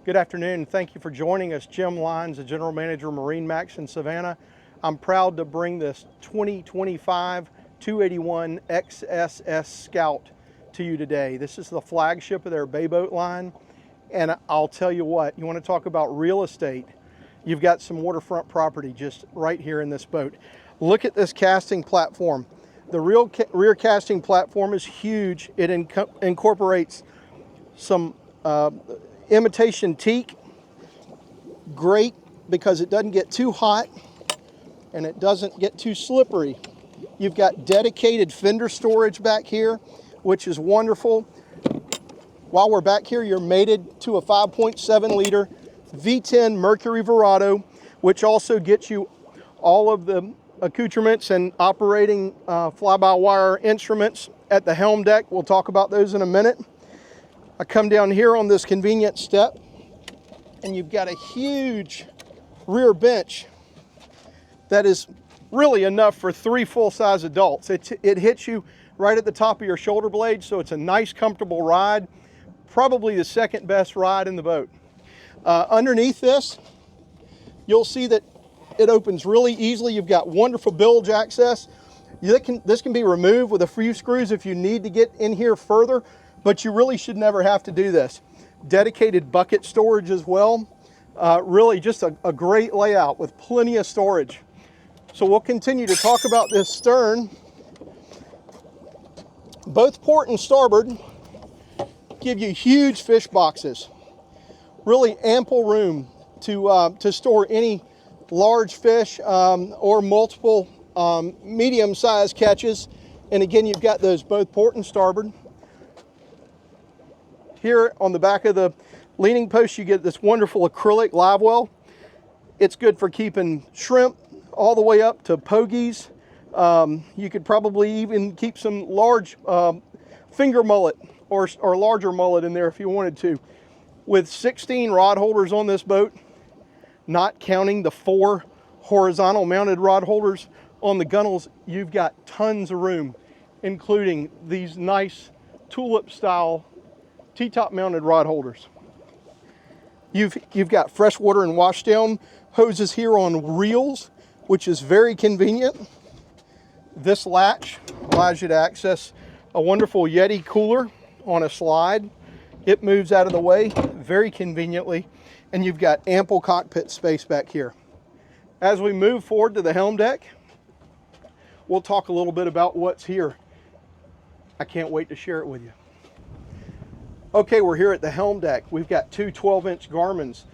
Good afternoon. Thank you for joining us. Jim Lyons, the General Manager of MarineMax in Savannah. I'm proud to bring this 2025 281 XSS Scout to you today. This is the flagship of their bay boat line. And I'll tell you what, you want to talk about real estate. You've got some waterfront property just right here in this boat. Look at this casting platform. The rear casting platform is huge. It incorporates some imitation teak. Great because it doesn't get too hot and it doesn't get too slippery. You've got dedicated fender storage back here, which is wonderful. While we're back here, you're mated to a 5.7 liter V10 Mercury R, which also gets you all of the accoutrements and operating fly-by-wire instruments at the helm deck. We'll talk about those in a minute. I come down here on this convenient step, and you've got a huge rear bench that is really enough for 3 full-size adults. It hits you right at the top of your shoulder blade, so it's a nice, comfortable ride. Probably the second best ride in the boat. Underneath this, you'll see that it opens really easily. You've got wonderful bilge access. This can be removed with a few screws if you need to get in here further, but you really should never have to do this. Dedicated bucket storage as well. Really just a great layout with plenty of storage. So we'll continue to talk about this stern. Both port and starboard give you huge fish boxes. Really ample room to store any large fish or multiple medium-sized catches. And again, you've got those both port and starboard. Here on the back of the leaning post, you get this wonderful acrylic live well. It's good for keeping shrimp all the way up to pogies. You could probably even keep some large finger mullet or larger mullet in there if you wanted to. With 16 rod holders on this boat, not counting the 4 horizontal mounted rod holders on the gunnels, you've got tons of room, including these nice tulip style T-top mounted rod holders. You've got freshwater and washdown hoses here on reels, which is very convenient. This latch allows you to access a wonderful Yeti cooler on a slide. It moves out of the way very conveniently, and you've got ample cockpit space back here. As we move forward to the helm deck, we'll talk a little bit about what's here. I can't wait to share it with you. Okay, we're here at the helm deck. We've got 2 12-inch Garmins,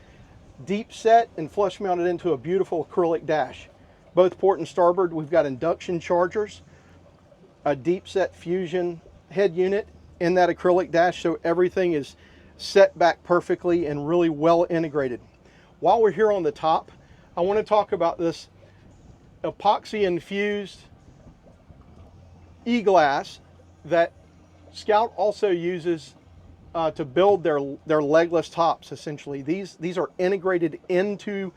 deep set and flush mounted into a beautiful acrylic dash. Both port and starboard, we've got induction chargers, a deep set fusion head unit in that acrylic dash, so everything is set back perfectly and really well integrated. While we're here on the top, I want to talk about this epoxy infused e-glass that Scout also uses to build their legless tops. Essentially, these are integrated into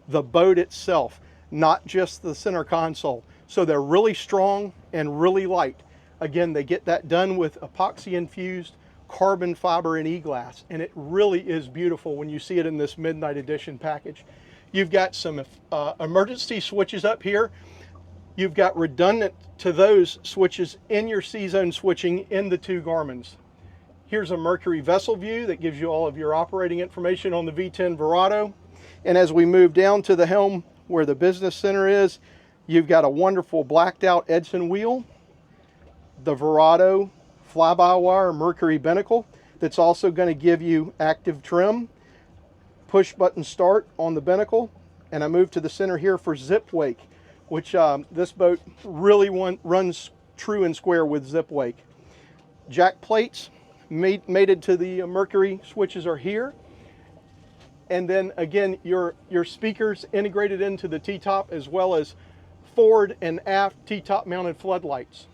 the boat itself, not just the center console. So they're really strong and really light. Again, they get that done with epoxy infused carbon fiber and e-glass, and it really is beautiful when you see it in this midnight edition package. You've got some emergency switches up here. You've got redundant to those switches in your C-zone switching in the 2 Garmins. Here's a Mercury vessel view that gives you all of your operating information on the V10 Verado. And as we move down to the helm where the business center is, you've got a wonderful blacked out Edson wheel, the Verado fly-by-wire Mercury binnacle that's also going to give you active trim, push button start on the binnacle. And I move to the center here for zip wake, which this boat really runs true and square with zip wake. Jack plates mated to the Mercury switches are here. And then again, your speakers integrated into the T-top, as well as forward and aft T-top mounted floodlights.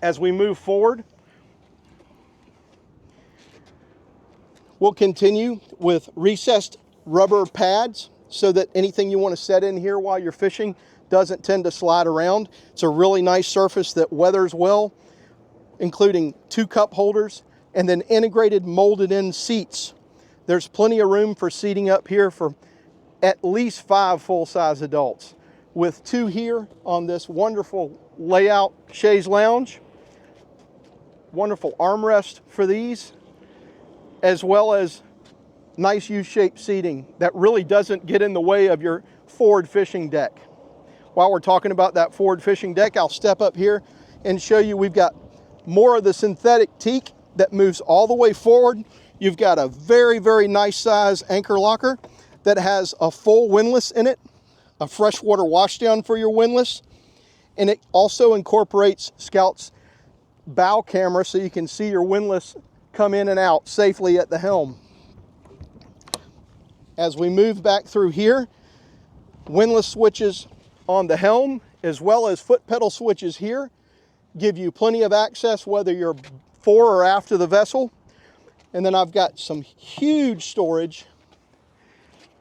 As we move forward, we'll continue with recessed rubber pads so that anything you want to set in here while you're fishing doesn't tend to slide around. It's a really nice surface that weathers well, including 2 cup holders and then integrated molded in seats There's plenty of room for seating up here for at least 5 full-size adults, with 2 here on this wonderful layout chaise lounge. Wonderful armrest for these, as well as nice U-shaped seating that really doesn't get in the way of your forward fishing deck. While we're talking about that forward fishing deck, I'll step up here and show you we've got more of the synthetic teak that moves all the way forward. You've got a very, very nice size anchor locker that has a full windlass in it, a freshwater washdown for your windlass, and it also incorporates Scout's bow camera so you can see your windlass come in and out safely at the helm. As we move back through here, windlass switches on the helm as well as foot pedal switches here give you plenty of access whether you're fore or after the vessel. And then I've got some huge storage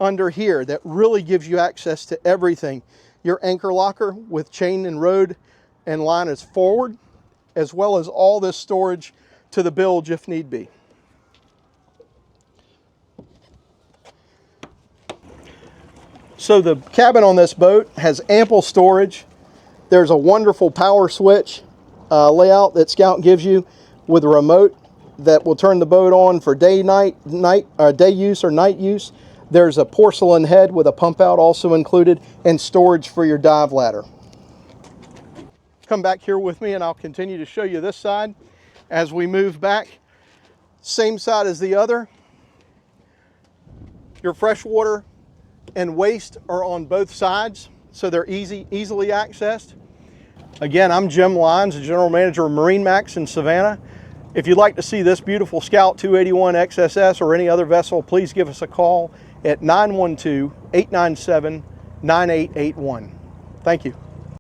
under here that really gives you access to everything. Your anchor locker with chain and rode and line is forward, as well as all this storage to the bilge if need be. So the cabin on this boat has ample storage. There's a wonderful power switch layout that Scout gives you with a remote that will turn the boat on for day use or night use. There's a porcelain head with a pump out also included, and storage for your dive ladder. Come back here with me and I'll continue to show you this side. As we move back, same side as the other. Your freshwater and waste are on both sides, so they're easily accessed. Again, I'm Jim Lyons, the General Manager of MarineMax in Savannah. If you'd like to see this beautiful Scout 281 XSS or any other vessel, please give us a call at 912-897-9881. Thank you.